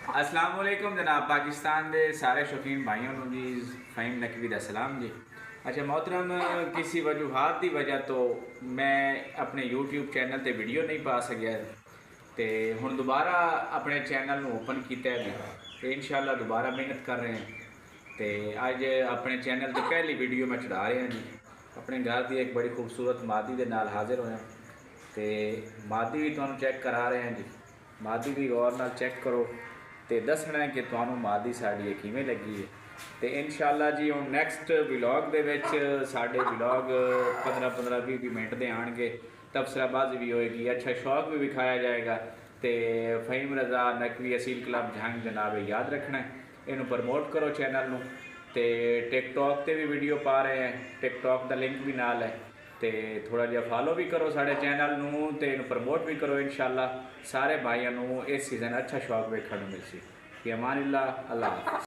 अस्सलाम वालेकुम जनाब। पाकिस्तान के सारे शौकीन भाइयों को जी फ़हीम नकवी दा सलाम जी। अच्छा मोहतरम, किसी वजूहात की वजह तो मैं अपने यूट्यूब चैनल ते वीडियो नहीं पा सकिया, तो हुण दोबारा अपने चैनल को ओपन किया है तो इंशाल्लाह दोबारा मेहनत कर रहे हैं। तो अज अपने चैनल की पहली वीडियो मैं चढ़ा रहा जी। अपने घर की एक बड़ी खूबसूरत मादी के नाल हाजिर होया, तो मादी भी तुहानू चैक करा रहे हैं जी। मादी भी गौर नाल चैक करो तो दसना है कि तुहानू मादी साड़ी किवें लगी है। तो इंशाल्लाह जी हुण नैक्सट विलॉग दे विच साडे विलॉग 15-15 20 मिनट के आएंगे, तबसराबाजी भी होएगी, अच्छा शौक भी विखाया जाएगा। तो फ़हीम रज़ा नकवी असील क्लब जंग जनाब याद रखना है, इनू प्रमोट करो चैनल में। तो टिकटॉक पर भी वीडियो पा रहे हैं, टिकटॉक का लिंक भी नाल है, तो थोड़ा जहा फॉलो भी करो साढ़े चैनल में, तो इन प्रमोट भी करो। इंशाल्लाह सारे भाइयों को इस सीज़न अच्छा शौक वेखने को मिलसी। अमान अल्लाह। अल्लाह हाफ़िज़।